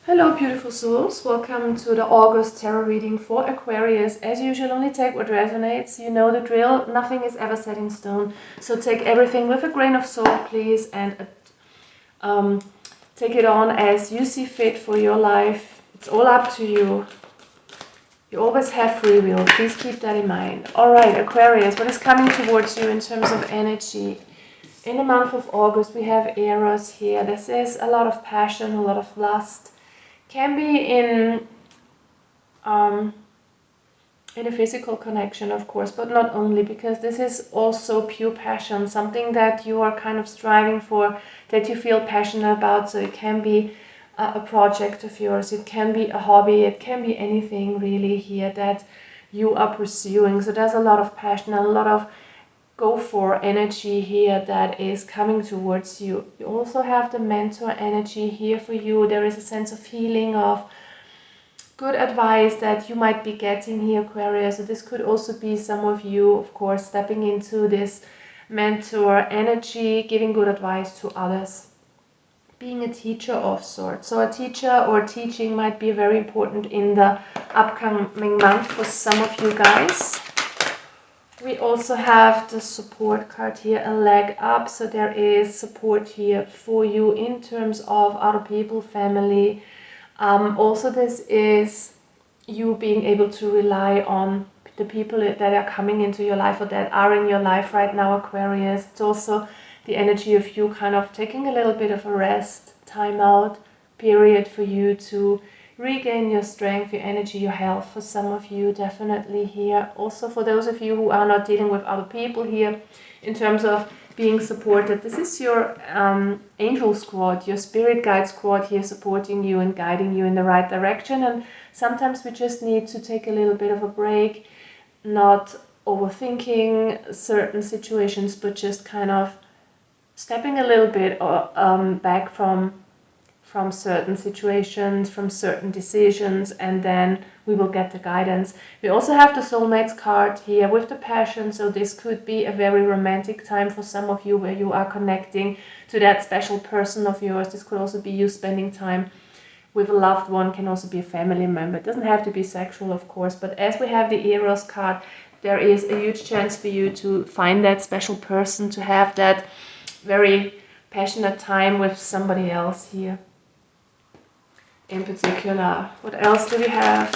Hello beautiful souls, welcome to the August tarot reading for Aquarius. As usual, only take what resonates. You know the drill, nothing is ever set in stone. So take everything with a grain of salt, please, and take it on as you see fit for your life. It's all up to you. You always have free will, please keep that in mind. Alright, Aquarius, what is coming towards you in terms of energy? In the month of August, we have Eros here. This is a lot of passion, a lot of lust. Can be in a physical connection, of course, but not only, because this is also pure passion, something that you are kind of striving for, that you feel passionate about. So it can be a project of yours, it can be a hobby, it can be anything really here that you are pursuing. So there's a lot of passion, a lot of go for energy here that is coming towards you. You also have the mentor energy here for you. There is a sense of healing, of good advice that you might be getting here, Aquarius. So this could also be some of you, of course, stepping into this mentor energy, giving good advice to others, being a teacher of sorts. So a teacher or teaching might be very important in the upcoming month for some of you guys. We also have the support card here, a leg up. So there is support here for you in terms of other people, family. Also, this is you being able to rely on the people that are coming into your life or that are in your life right now, Aquarius. It's also the energy of you kind of taking a little bit of a rest, time out period for you to regain your strength, your energy, your health. For some of you, definitely here. Also for those of you who are not dealing with other people here, in terms of being supported, this is your angel squad, your spirit guide squad here, supporting you and guiding you in the right direction. And sometimes we just need to take a little bit of a break, not overthinking certain situations, but just kind of stepping a little bit back from certain situations, from certain decisions, and then we will get the guidance. We also have the soulmates card here with the passion. So this could be a very romantic time for some of you, where you are connecting to that special person of yours. This could also be you spending time with a loved one, can also be a family member. It doesn't have to be sexual, of course, but as we have the Eros card, there is a huge chance for you to find that special person, to have that very passionate time with somebody else here in particular. What else do we have?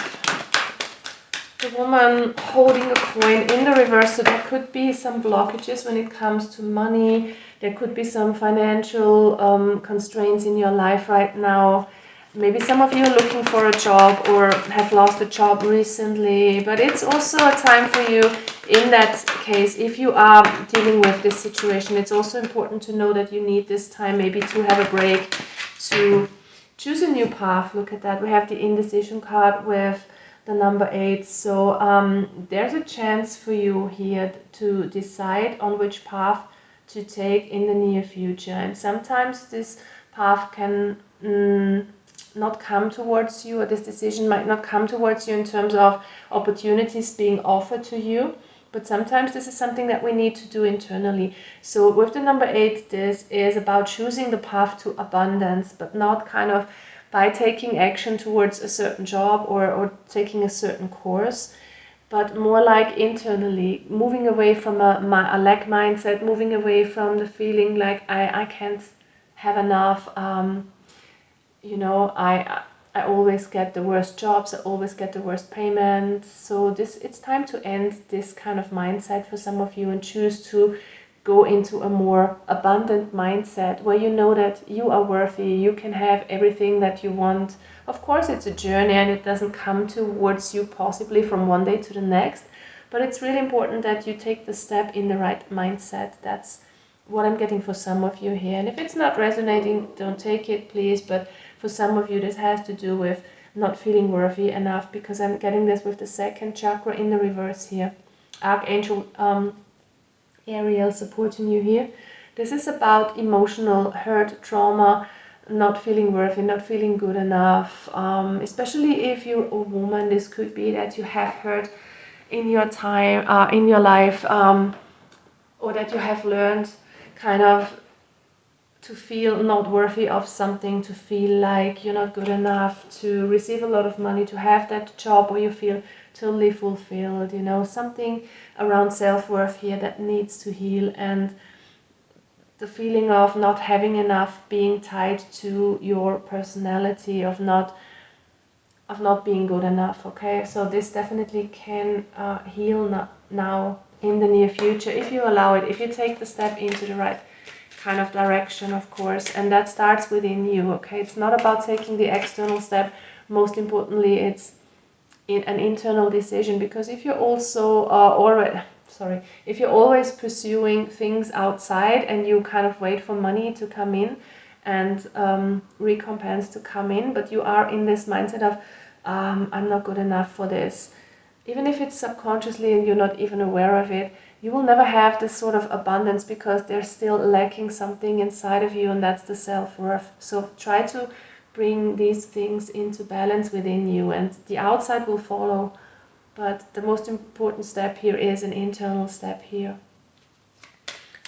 The woman holding a coin in the reverse. So there could be some blockages when it comes to money. There could be some financial constraints in your life right now. Maybe some of you are looking for a job or have lost a job recently, but it's also a time for you in that case. If you are dealing with this situation, it's also important to know that you need this time maybe to have a break, to choose a new path. Look at that. We have the indecision card with the number 8. So there's a chance for you here to decide on which path to take in the near future. And sometimes this path can not come towards you, or this decision might not come towards you in terms of opportunities being offered to you. But sometimes this is something that we need to do internally. So with the number 8, this is about choosing the path to abundance, but not kind of by taking action towards a certain job or taking a certain course, but more like internally, moving away from a lack mindset, moving away from the feeling like I can't have enough. I always get the worst jobs, I always get the worst payment. So it's time to end this kind of mindset for some of you and choose to go into a more abundant mindset, where you know that you are worthy, you can have everything that you want. Of course, it's a journey and it doesn't come towards you possibly from one day to the next, but it's really important that you take the step in the right mindset. That's what I'm getting for some of you here. And if it's not resonating, don't take it, please. But for some of you, this has to do with not feeling worthy enough, because I'm getting this with the second chakra in the reverse here. Archangel Ariel supporting you here. This is about emotional hurt, trauma, not feeling worthy, not feeling good enough. Especially if you're a woman, this could be that you have hurt in your time, in your life, or that you have learned kind of to feel not worthy of something, to feel like you're not good enough, to receive a lot of money, to have that job where you feel totally fulfilled, you know, something around self-worth here that needs to heal, and the feeling of not having enough being tied to your personality, of not being good enough. Okay, so this definitely can heal now in the near future, if you allow it, if you take the step into the right kind of direction, of course, and that starts within you. Okay, it's not about taking the external step. Most importantly, it's an internal decision, because if you're also if you're always pursuing things outside and you kind of wait for money to come in and recompense to come in, but you are in this mindset of I'm not good enough for this, even if it's subconsciously and you're not even aware of it, you will never have this sort of abundance, because there's still lacking something inside of you, and that's the self-worth. So try to bring these things into balance within you, and the outside will follow. But the most important step here is an internal step here.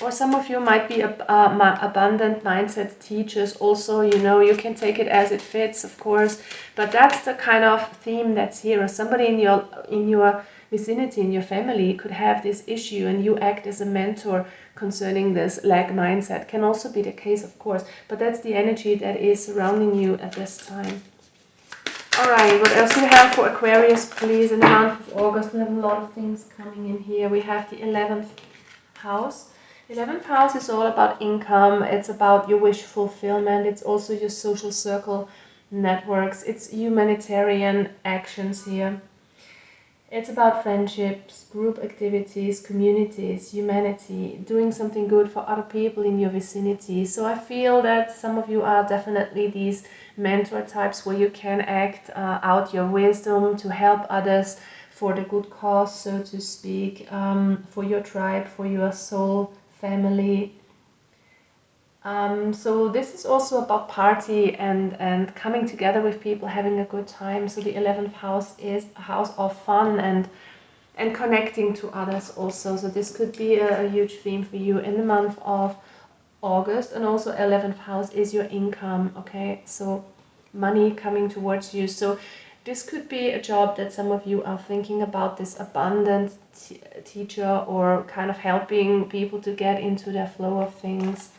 Or some of you might be abundant mindset teachers also, you know, you can take it as it fits, of course, but that's the kind of theme that's here. Or somebody in your vicinity, in your family, could have this issue, and you act as a mentor concerning this lack mindset. Can also be the case, of course, but that's the energy that is surrounding you at this time. Alright, what else do we have for Aquarius, please? In the month of August, we have a lot of things coming in here. We have the 11th house. 11th house is all about income. It's about your wish fulfillment. It's also your social circle networks. It's humanitarian actions here. It's about friendships, group activities, communities, humanity, doing something good for other people in your vicinity. So I feel that some of you are definitely these mentor types where you can act out your wisdom to help others for the good cause, so to speak, for your tribe, for your soul family. So this is also about party and coming together with people, having a good time. So the 11th house is a house of fun and connecting to others also. So this could be a huge theme for you in the month of August. And also 11th house is your income, okay? So money coming towards you. So this could be a job that some of you are thinking about, this abundant teacher, or kind of helping people to get into their flow of things,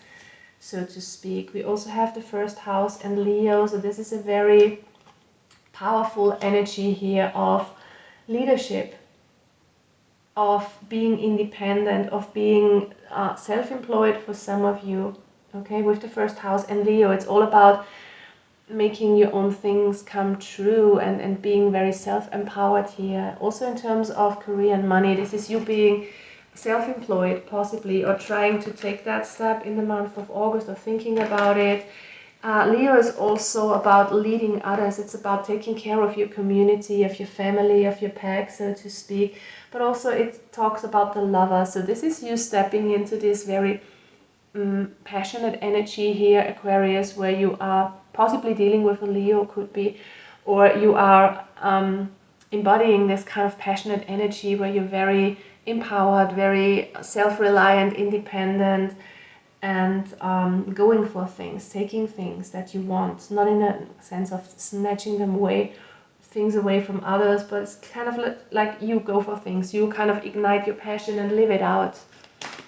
so to speak. We also have the first house and Leo, so this is a very powerful energy here of leadership, of being independent, of being self-employed for some of you. Okay, with the first house and Leo, it's all about making your own things come true and being very self-empowered here. Also in terms of career and money, this is you being self-employed possibly, or trying to take that step in the month of August, or thinking about it. Leo is also about leading others. It's about taking care of your community, of your family, of your pack, so to speak. But also it talks about the lover. So this is you stepping into this very passionate energy here, Aquarius, where you are possibly dealing with a Leo, could be, or you are embodying this kind of passionate energy where you're very empowered, very self-reliant, independent, and going for things, taking things that you want, not in a sense of snatching them away, things away from others, but it's kind of like you go for things, you kind of ignite your passion and live it out.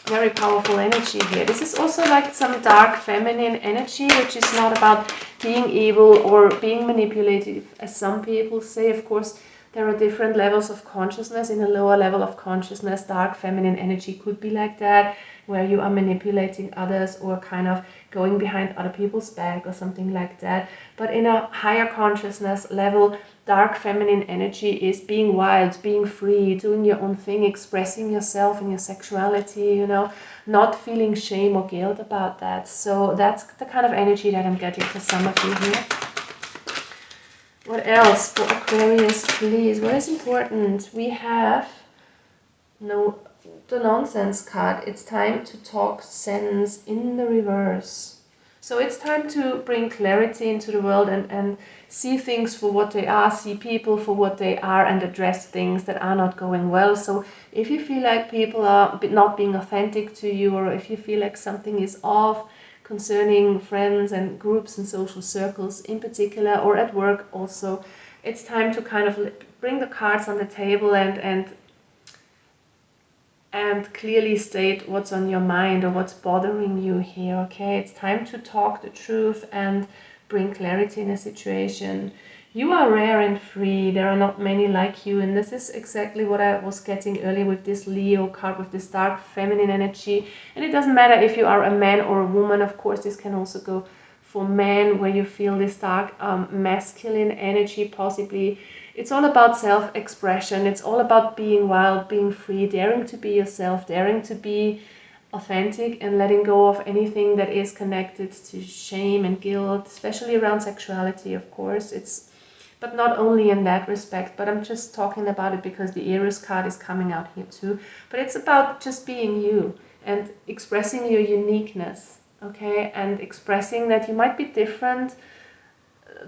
Very powerful energy here. This is also like some dark feminine energy, which is not about being evil or being manipulative, as some people say. Of course, there are different levels of consciousness. In a lower level of consciousness, dark feminine energy could be like that, where you are manipulating others or kind of going behind other people's back or something like that. But in a higher consciousness level, dark feminine energy is being wild, being free, doing your own thing, expressing yourself and your sexuality, you know, not feeling shame or guilt about that. So that's the kind of energy that I'm getting for some of you here. What else for Aquarius, please? What is important? We have the nonsense card. It's time to talk sense in the reverse. So it's time to bring clarity into the world and see things for what they are, see people for what they are, and address things that are not going well. So if you feel like people are not being authentic to you, or if you feel like something is off, concerning friends and groups and social circles in particular, or at work also. It's time to kind of bring the cards on the table and clearly state what's on your mind or what's bothering you here, okay? It's time to talk the truth and bring clarity in a situation. You are rare and free. There are not many like you, and this is exactly what I was getting earlier with this Leo card, with this dark feminine energy. And it doesn't matter if you are a man or a woman. Of course, this can also go for men, where you feel this dark masculine energy possibly. It's all about self-expression. It's all about being wild, being free, daring to be yourself, daring to be authentic, and letting go of anything that is connected to shame and guilt, especially around sexuality, of course. But not only in that respect, but I'm just talking about it because the AQUARIUS card is coming out here too. But it's about just being you and expressing your uniqueness, okay? And expressing that you might be different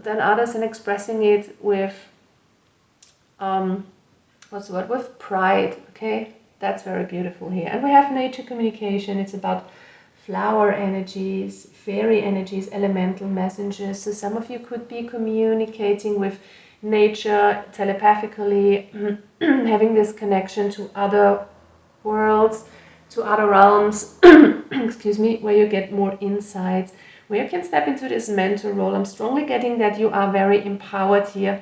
than others, and expressing it with, what's the word? With pride, okay? That's very beautiful here. And we have nature communication. It's about flower energies, fairy energies, elemental messengers. So some of you could be communicating with nature telepathically, having this connection to other worlds, to other realms, excuse me, where you get more insights, where you can step into this mentor role. I'm strongly getting that you are very empowered here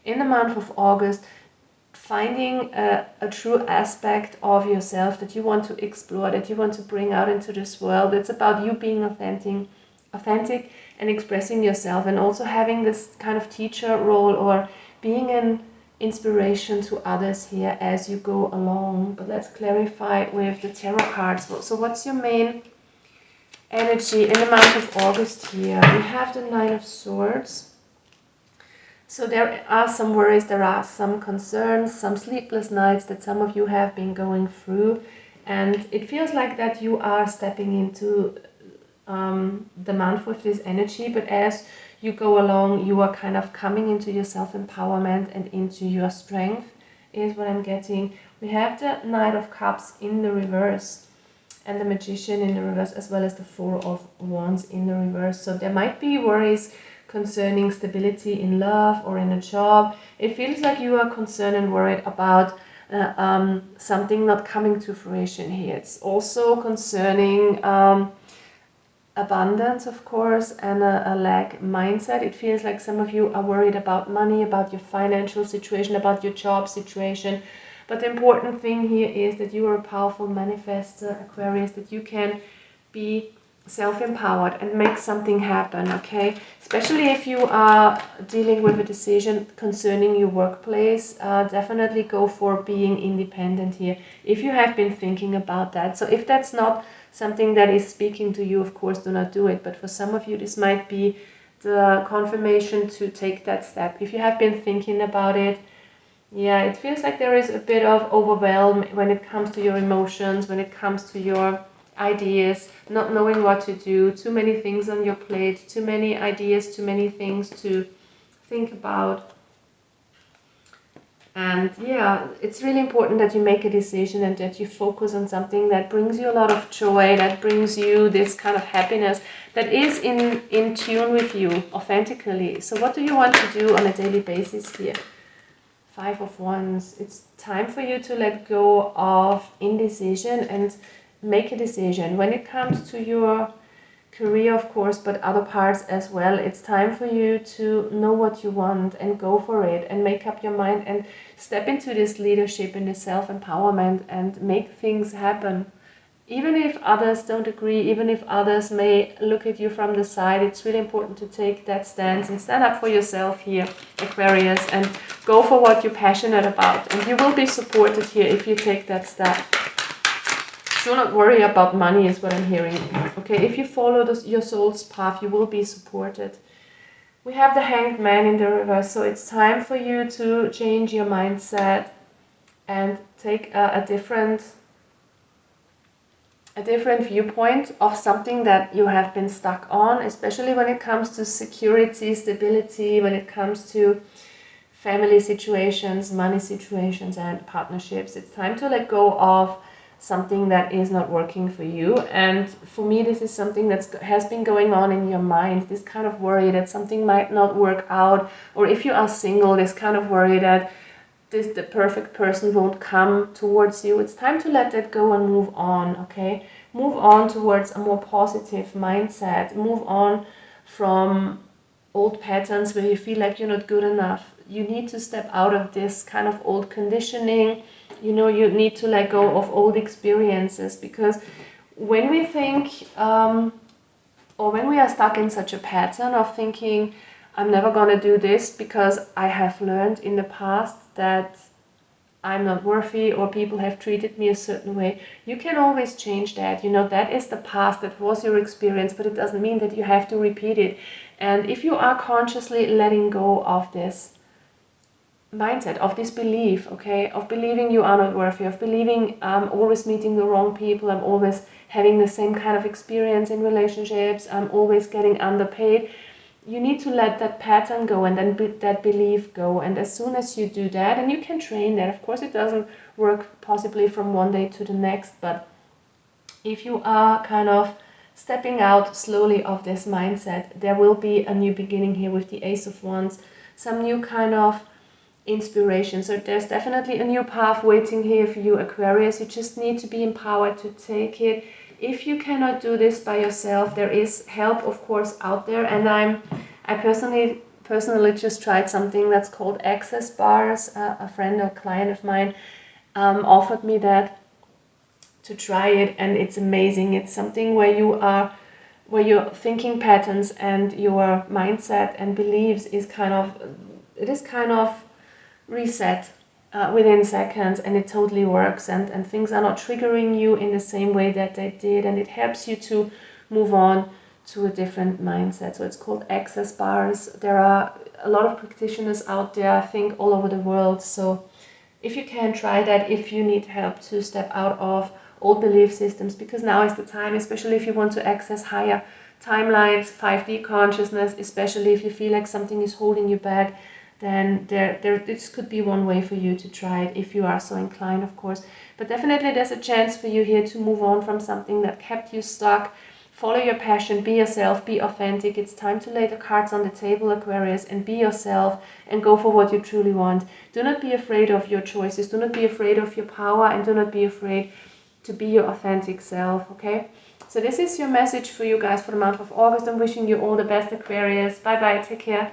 in the month of August, finding a true aspect of yourself that you want to explore, that you want to bring out into this world. It's about you being authentic and expressing yourself, and also having this kind of teacher role or being an inspiration to others here as you go along. But let's clarify with the tarot cards. So what's your main energy in the month of August here? We have the Nine of Swords. So there are some worries, there are some concerns, some sleepless nights that some of you have been going through. And it feels like that you are stepping into the month with this energy. But as you go along, you are kind of coming into your self-empowerment and into your strength, is what I'm getting. We have the Knight of Cups in the reverse, and the Magician in the reverse, as well as the Four of Wands in the reverse. So there might be worries concerning stability in love or in a job. It feels like you are concerned and worried about something not coming to fruition here. It's also concerning abundance, of course, and a lack mindset. It feels like some of you are worried about money, about your financial situation, about your job situation. But the important thing here is that you are a powerful manifestor, Aquarius, that you can be self-empowered and make something happen, okay? Especially if you are dealing with a decision concerning your workplace, definitely go for being independent here, if you have been thinking about that. So if that's not something that is speaking to you, of course, do not do it. But for some of you, this might be the confirmation to take that step. If you have been thinking about it, yeah, it feels like there is a bit of overwhelm when it comes to your emotions, when it comes to your ideas, not knowing what to do, too many things on your plate, too many ideas, too many things to think about. And yeah, it's really important that you make a decision and that you focus on something that brings you a lot of joy, that brings you this kind of happiness, that is in tune with you authentically. So what do you want to do on a daily basis here? Five of Wands. It's time for you to let go of indecision and make a decision. When it comes to your career, of course, but other parts as well, it's time for you to know what you want and go for it and make up your mind and step into this leadership and this self-empowerment and make things happen. Even if others don't agree, even if others may look at you from the side, it's really important to take that stance and stand up for yourself here, Aquarius, and go for what you're passionate about. And you will be supported here if you take that step. Do not worry about money, is what I'm hearing. Okay, if you follow your soul's path, you will be supported. We have the Hanged Man in the reverse, so it's time for you to change your mindset and take a different viewpoint of something that you have been stuck on, especially when it comes to security, stability, when it comes to family situations, money situations, and partnerships. It's time to let go of something that is not working for you. And for me, this is something that has been going on in your mind, this kind of worry that something might not work out, or if you are single, this kind of worry that the perfect person won't come towards you. It's time to let that go and move on, okay? Move on towards a more positive mindset. Move on from old patterns where you feel like you're not good enough. You need to step out of this kind of old conditioning. You know, you need to let go of old experiences, because when we think, or when we are stuck in such a pattern of thinking, I'm never going to do this because I have learned in the past that I'm not worthy or people have treated me a certain way, you can always change that. You know, that is the past, that was your experience, but it doesn't mean that you have to repeat it. And if you are consciously letting go of this mindset, of this belief, okay, of believing you are not worthy, of believing I'm always meeting the wrong people, I'm always having the same kind of experience in relationships, I'm always getting underpaid, you need to let that pattern go and then that belief go. And as soon as you do that, and you can train that, of course it doesn't work possibly from one day to the next, but if you are kind of stepping out slowly of this mindset, there will be a new beginning here with the Ace of Wands, some new kind of inspiration. So there's definitely a new path waiting here for you, Aquarius. You just need to be empowered to take it. If you cannot do this by yourself, there is help, of course, out there. And I personally just tried something that's called access bars. A friend or client of mine offered me that to try it, and it's amazing. It's something where your thinking patterns and your mindset and beliefs is kind of reset within seconds, and it totally works, and things are not triggering you in the same way that they did, and it helps you to move on to a different mindset. So it's called access bars. There are a lot of practitioners out there, I think, all over the world. So if you can try that, if you need help to step out of old belief systems, because now is the time, especially if you want to access higher timelines, 5D consciousness, especially if you feel like something is holding you back, then this could be one way for you to try it, if you are so inclined, of course. But definitely there's a chance for you here to move on from something that kept you stuck. Follow your passion, be yourself, be authentic. It's time to lay the cards on the table, Aquarius, and be yourself and go for what you truly want. Do not be afraid of your choices, do not be afraid of your power, and do not be afraid to be your authentic self, okay? So this is your message for you guys for the month of August. I'm wishing you all the best, Aquarius. Bye bye, take care.